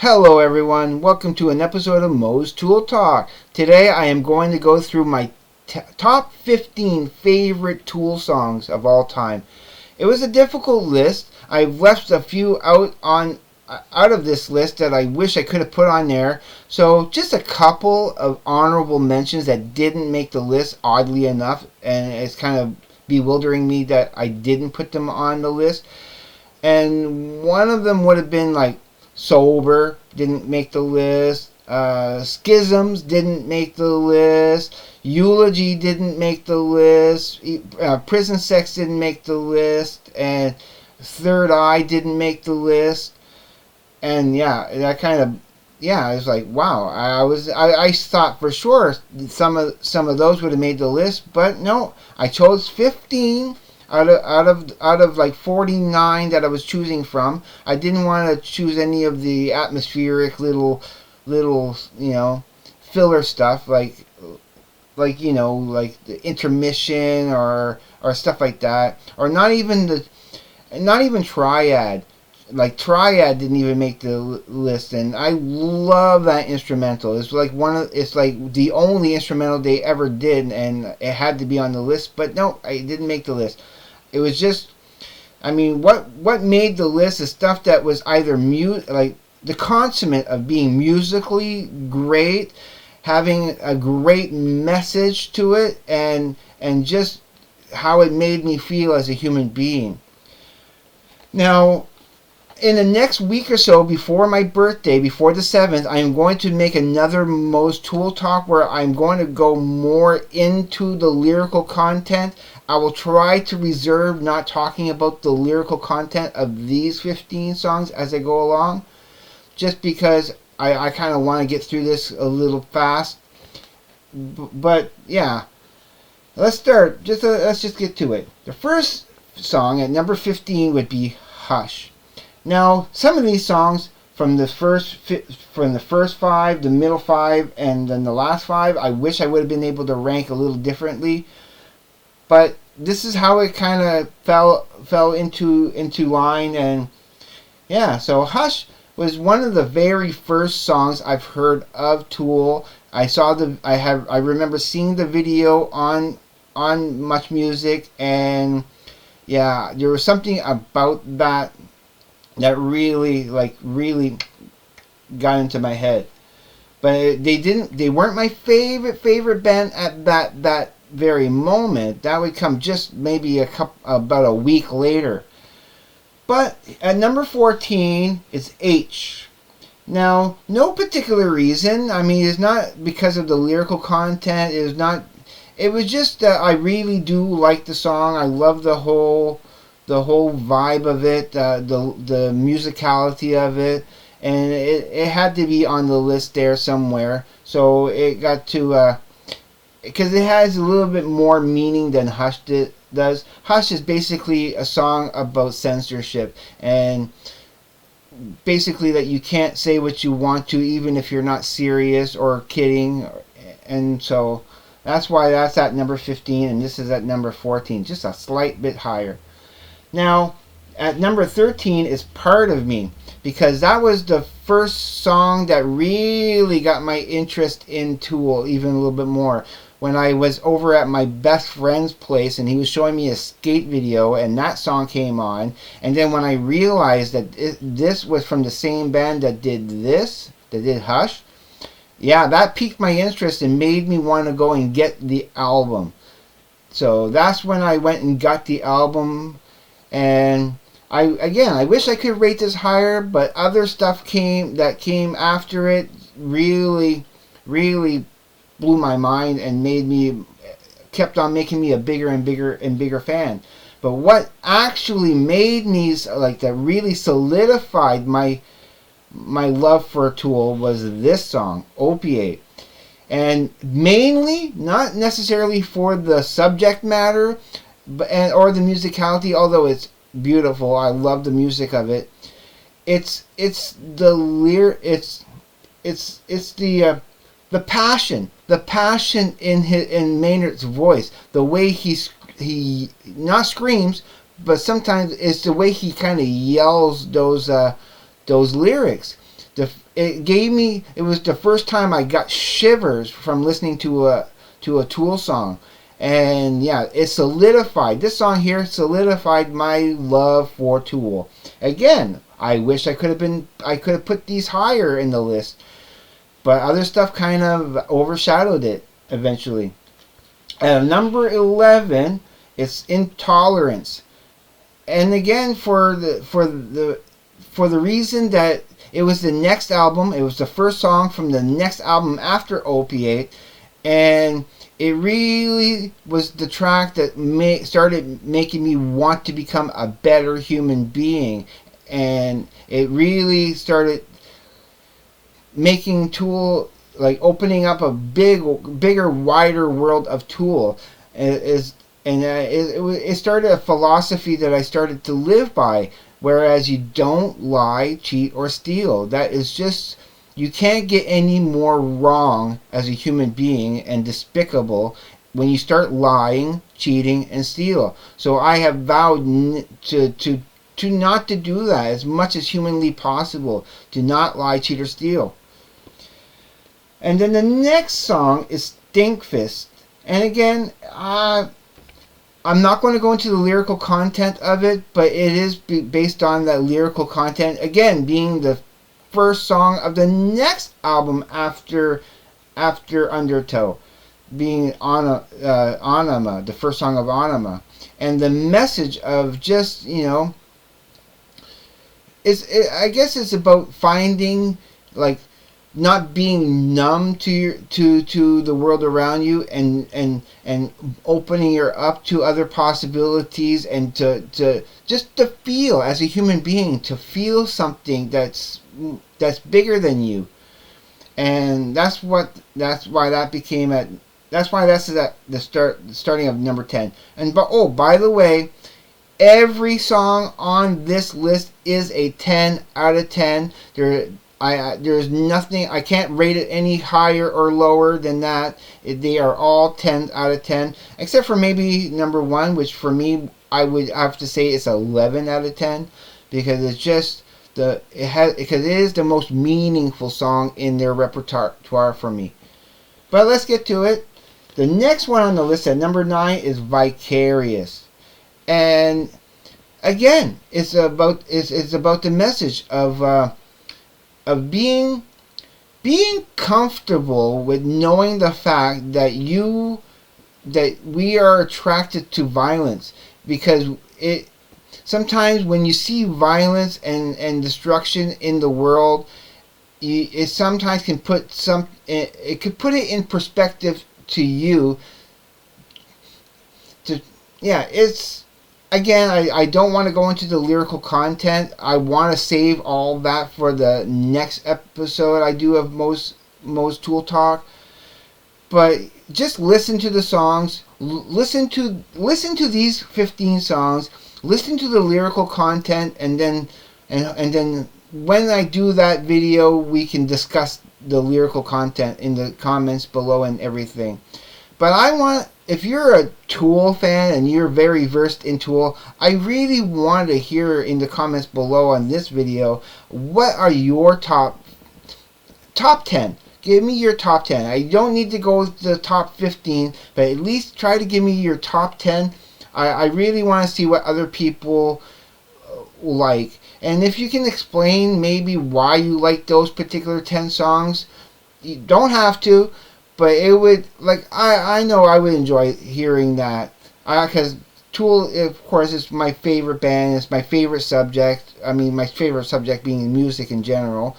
Hello everyone, welcome to an episode of Moe'S Tool Talk. Today I am going to go through my top 15 favorite Tool songs of all time. It was a difficult list. I've left a few out of this list that I wish I could have put on there. So just a couple of honorable mentions that didn't make the list, oddly enough, and it's kind of bewildering me that I didn't put them on the list. And one of them would have been like Sober, didn't make the list. Schisms didn't make the list. Eulogy didn't make the list. Prison Sex didn't make the list. And Third Eye didn't make the list. And yeah, that kind of, I was like, wow. I thought for sure some of those would have made the list, but no, I chose 15 out of like 49 that I was choosing from. I didn't want to choose any of the atmospheric little filler stuff like the intermission or stuff like that, or not even Triad. Like Triad didn't even make the list, and I love that instrumental. It's like the only instrumental they ever did, and it had to be on the list. But no, it didn't make the list. It was just, what made the list is stuff that was either like the consummate of being musically great, having a great message to it, and just how it made me feel as a human being. Now, in the next week or so, before my birthday, before the 7th, I am going to make another Moe'S Tool Talk where I'm going to go more into the lyrical content. I will try to reserve not talking about the lyrical content of these 15 songs as I go along, just because I kind of want to get through this a little fast. But yeah, let's start. Let's just get to it. The first song at number 15 would be Hush. Now, some of these songs from the first 5, the middle 5, and then the last 5, I wish I would have been able to rank a little differently. But this is how it kind of fell into line, and yeah. So Hush was one of the very first songs I've heard of Tool. I remember seeing the video on Much Music, and yeah, there was something about that really got into my head. But they weren't my favorite band at that very moment. That would come just maybe about a week later. But at number 14 is H. Now, no particular reason. It's not because of the lyrical content. It was just that I really do like the song. I love the whole vibe of it, the musicality of it, and it had to be on the list there somewhere. So it got to, because it has a little bit more meaning than Hush does. Hush is basically a song about censorship, and basically that you can't say what you want to, even if you're not serious or kidding. And so that's why that's at number 15, and this is at number 14, just a slight bit higher. Now, at number 13 is Part of Me, because that was the first song that really got my interest in Tool even a little bit more. When I was over at my best friend's place and he was showing me a skate video and that song came on, and then when I realized that this was from the same band that did Hush, yeah, that piqued my interest and made me want to go and get the album. So that's when I went and got the album. And I wish I could rate this higher, but other stuff came after it really blew my mind and kept on making me a bigger and bigger fan. But what actually made me that really solidified my love for Tool was this song, Opiate. And mainly, not necessarily for the subject matter, or the musicality, although it's beautiful. I love the music of it. It's the passion in Maynard's voice, the way he not screams, but sometimes it's the way he kind of yells those lyrics. It was the first time I got shivers from listening to a Tool song. And yeah, it solidified, this song here solidified my love for Tool. Again, I wish I could have put these higher in the list, but other stuff kind of overshadowed it eventually. At number 11, it's Intolerance. And again, for the reason that it was the next album, it was the first song from the next album after Opiate, and it really was the track that started making me want to become a better human being, and it really started making Tool, like opening up a bigger, wider world of Tool. It started a philosophy that I started to live by, whereas you don't lie, cheat, or steal. That is just, you can't get any more wrong as a human being and despicable when you start lying, cheating, and steal. So I have vowed to not to do that as much as humanly possible, to not lie, cheat, or steal. And then the next song is Stinkfist. And again, I'm not going to go into the lyrical content of it, but it is based on that lyrical content. Again, being the first song of the next album after Undertow, being Anima, the first song of Anima. And the message of just, I guess it's about finding, like, not being numb to the world around you, and opening your up to other possibilities, and to just to feel as a human being, to feel something that's bigger than you. And that's why that's at the starting of number 10. And by the way, every song on this list is a 10 out of 10. There's nothing, I can't rate it any higher or lower than that. They are all 10 out of 10, except for maybe number 1, which for me, I would have to say it's 11 out of 10, because it's just because it is the most meaningful song in their repertoire for me. But let's get to it. The next one on the list at number 9 is Vicarious. And again, it's about the message of being comfortable with knowing the fact that we are attracted to violence, because sometimes when you see violence and destruction in the world, it sometimes can it could put it in perspective to you. It's, again, I don't want to go into the lyrical content. I want to save all that for the next episode I do of Moe'S Tool Talk. But just listen to the songs. Listen to these 15 songs. Listen to the lyrical content, and then when I do that video, we can discuss the lyrical content in the comments below and everything. But if you're a Tool fan and you're very versed in Tool, I really want to hear in the comments below on this video, what are your top 10? Give me your top 10. I don't need to go with the top 15, but at least try to give me your top 10. I really want to see what other people like. And if you can explain maybe why you like those particular 10 songs, you don't have to, but it would, like, I know I would enjoy hearing that. Because Tool, of course, is my favorite band. It's my favorite subject. I mean, my favorite subject being music in general.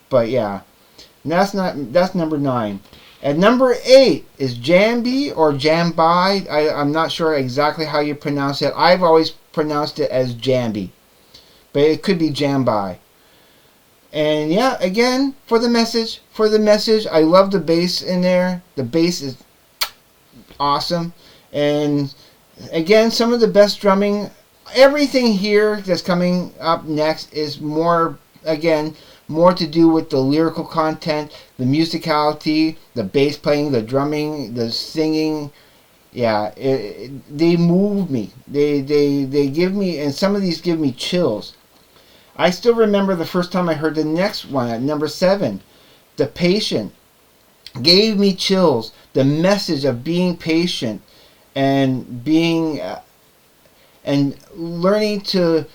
But yeah, that's number 9. At number 8 is Jambi or Jambi. I'm not sure exactly how you pronounce it. I've always pronounced it as Jambi, but it could be Jambi. And yeah, again, for the message, I love the bass in there. The bass is awesome. And again, some of the best drumming. Everything here that's coming up next is more to do with the lyrical content, the musicality, the bass playing, the drumming, the singing. Yeah, they move me. They give me, and some of these give me chills. I still remember the first time I heard the next one at number 7, The Patient. Gave me chills. The message of being patient and being and learning to,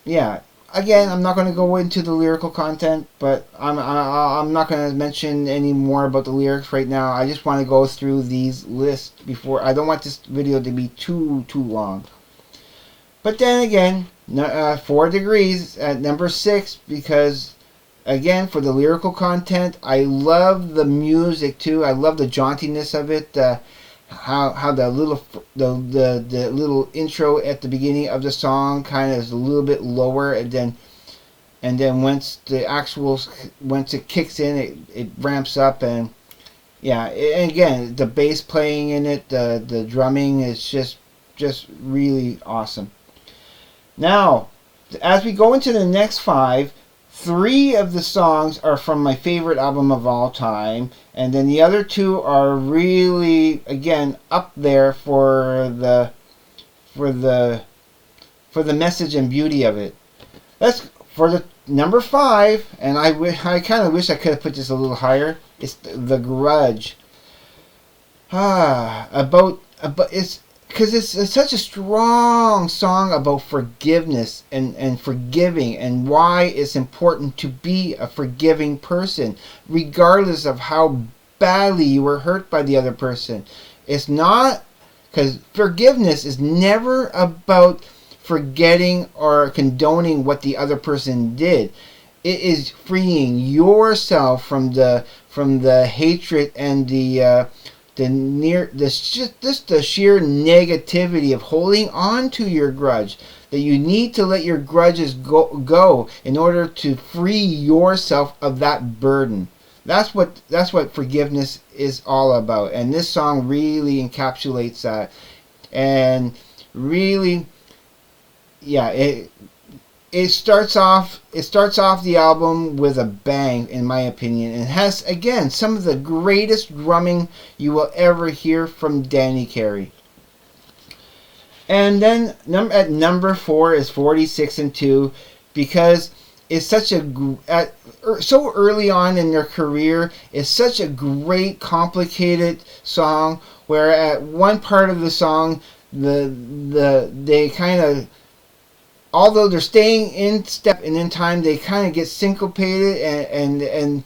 yeah. Again, I'm not going to go into the lyrical content, but I'm not going to mention any more about the lyrics right now. I just want to go through these lists before. I don't want this video to be too long. But then again, 4 Degrees at number 6, because again, for the lyrical content, I love the music too. I love the jauntiness of it. How the little intro at the beginning of the song kind of is a little bit lower, and then once it kicks in, it ramps up, and yeah, and again, the bass playing in it, the drumming is just really awesome. Now, as we go into the next 5, 3 of the songs are from my favorite album of all time, and then the other 2 are really, again, up there for the message and beauty of it. Let's for the number 5, and I kind of wish I could have put this a little higher. It's The Grudge. About it's. Because it's such a strong song about forgiveness and forgiving, and why it's important to be a forgiving person, regardless of how badly you were hurt by the other person. It's not, because forgiveness is never about forgetting or condoning what the other person did. It is freeing yourself from the hatred and the sheer negativity of holding on to your grudge. That you need to let your grudges go in order to free yourself of that burden. That's what forgiveness is all about, and this song really encapsulates that. And really, yeah, it starts off the album with a bang, in my opinion, and has, again, some of the greatest drumming you will ever hear from Danny Carey. And then at number 4 is 46 and 2, because it's such so early on in their career, it's such a great, complicated song, where at one part of the song, they kind of, although they're staying in step and in time, they kind of get syncopated, and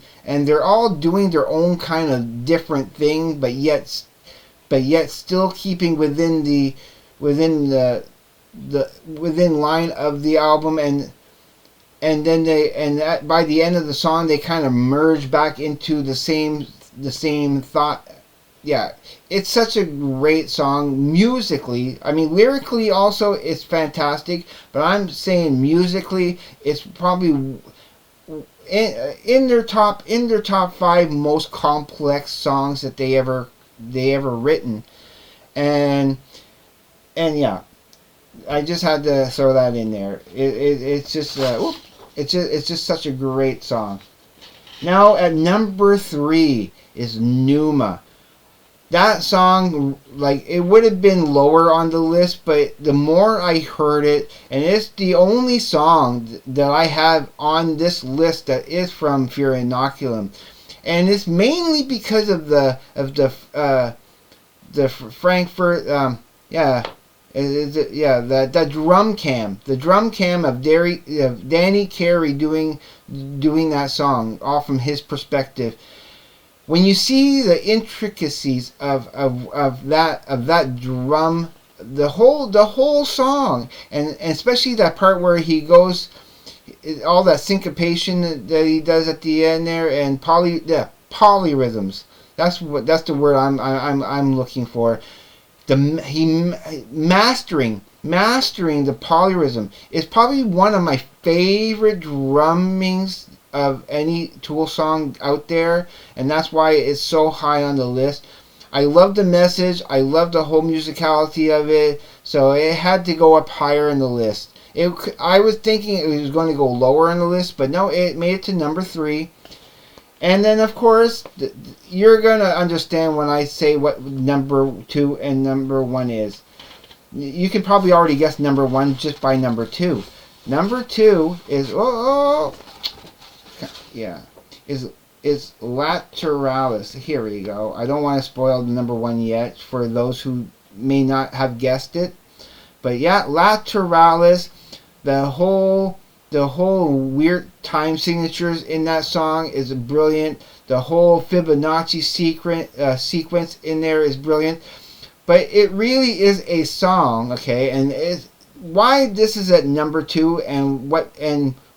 they're all doing their own kind of different thing, but yet still keeping within line of the album, and then by the end of the song, they kind of merge back into the same thought. Yeah, it's such a great song musically. I mean, lyrically also it's fantastic, but I'm saying musically it's probably in their top 5 most complex songs that they ever written. And yeah, I just had to throw that in there. It's just such a great song. Now at number 3 is Numa. That song, like, it would have been lower on the list, but the more I heard it, and it's the only song that I have on this list that is from Fear Inoculum, and it's mainly because of the Frankfurt, that drum cam of Danny Carey doing that song, all from his perspective. When you see the intricacies of that drum, the whole song, and especially that part where he goes, all that syncopation that he does at the end there, and polyrhythms. That's the word I'm looking for. Mastering the polyrhythm is probably one of my favorite drummings of any Tool song out there, and that's why it's so high on the list. I love the message, I love the whole musicality of it, so it had to go up higher in the list. I was thinking it was going to go lower on the list, but no, it made it to number 3. And then, of course, you're going to understand when I say what number 2 and number 1 is. You can probably already guess number 1 just by number 2. Number 2 is yeah, is Lateralis. Here we go. I don't want to spoil the number 1 yet for those who may not have guessed it. But yeah, Lateralis, the whole weird time signatures in that song is brilliant. The whole Fibonacci sequence in there is brilliant. But it really is a song, okay? And it's why this is at number 2 and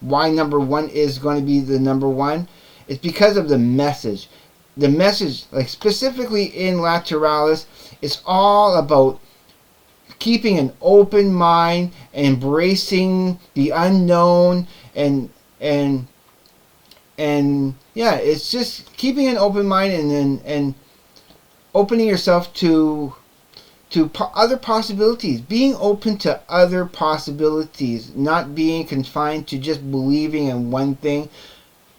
why number 1 is going to be the number 1. It's because of the message. The message, like specifically in Lateralis, is all about keeping an open mind, embracing the unknown, and yeah, it's just keeping an open mind and opening yourself to other possibilities, being open to other possibilities, not being confined to just believing in one thing.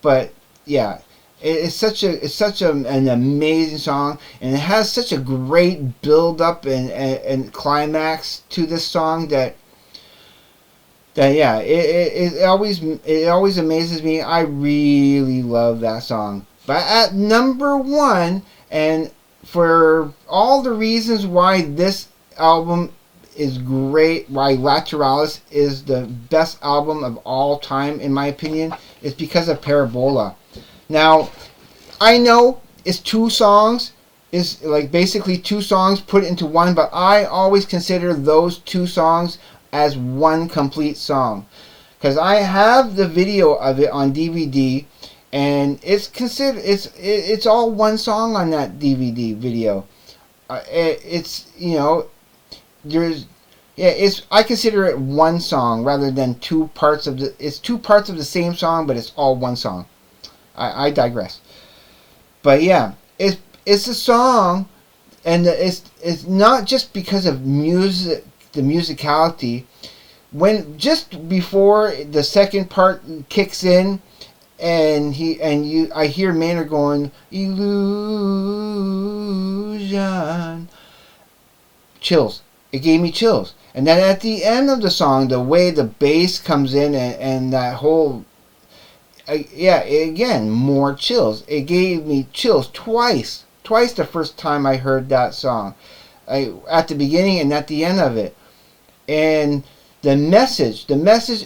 But yeah, it's such an amazing song, and it has such a great build up and climax to this song that yeah, it always amazes me. I really love that song. But at number 1, and for all the reasons why this album is great, why Lateralis is the best album of all time in my opinion, is because of Parabola. Now, I know it's 2 songs, it's like basically 2 songs put into one, but I always consider those 2 songs as one complete song, because I have the video of it on DVD, and it's all one song on that DVD video. It's, you know, I consider it one song rather than 2 parts of it's 2 parts of the same song, but it's all one song. I digress. But yeah, it's a song, and it's not just because of music, the musicality. When just before the second part kicks in, and I hear Maynard going illusion, chills. It gave me chills. And then at the end of the song, the way the bass comes in and that whole again, more chills. It gave me chills twice the first time I heard that song, at the beginning and at the end of it. And the message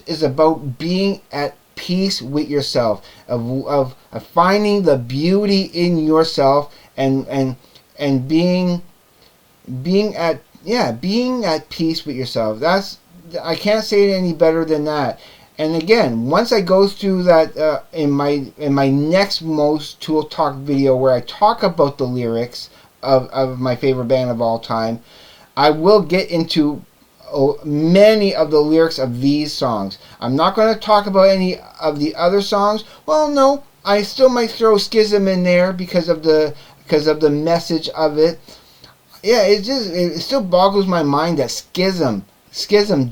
is about being at peace with yourself, of finding the beauty in yourself, and being at peace with yourself. I can't say it any better than that. And again, once I go through that in my next Moe'S Tool Talk video, where I talk about the lyrics of my favorite band of all time, I will get into many of the lyrics of these songs. I'm not going to talk about any of the other songs. Well, no, I still might throw Schism in there because of the message of it. Yeah, it still boggles my mind that Schism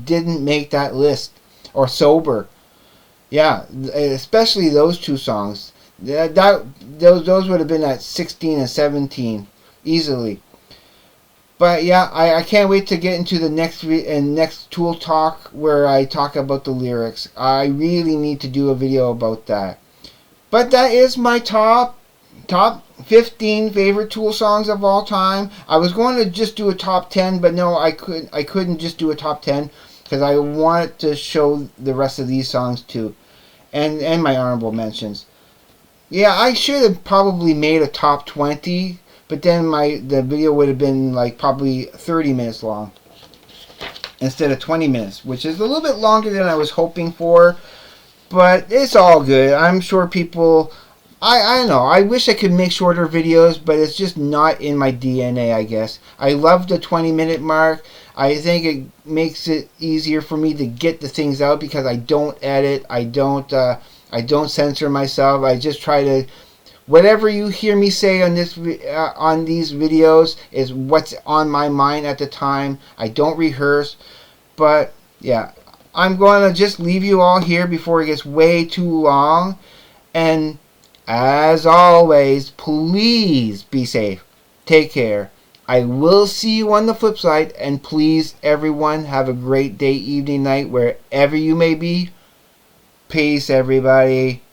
didn't make that list, or Sober. Yeah, especially those 2 songs. Those would have been at 16 and 17 easily. But yeah, I can't wait to get into the next Tool Talk where I talk about the lyrics. I really need to do a video about that. But that is my top 15 favorite Tool songs of all time. I was going to just do a top 10, but no, I couldn't just do a top 10 because I wanted to show the rest of these songs too, and my honorable mentions. Yeah, I should have probably made a top 20. But then the video would have been like probably 30 minutes long instead of 20 minutes, which is a little bit longer than I was hoping for. But it's all good. I'm sure people... I know. I wish I could make shorter videos, but it's just not in my DNA, I guess. I love the 20-minute mark. I think it makes it easier for me to get the things out because I don't edit. I don't censor myself. I just try to... Whatever you hear me say on these videos is what's on my mind at the time. I don't rehearse. But yeah, I'm going to just leave you all here before it gets way too long. And as always, please be safe. Take care. I will see you on the flip side, and please, everyone, have a great day, evening, night, wherever you may be. Peace, everybody.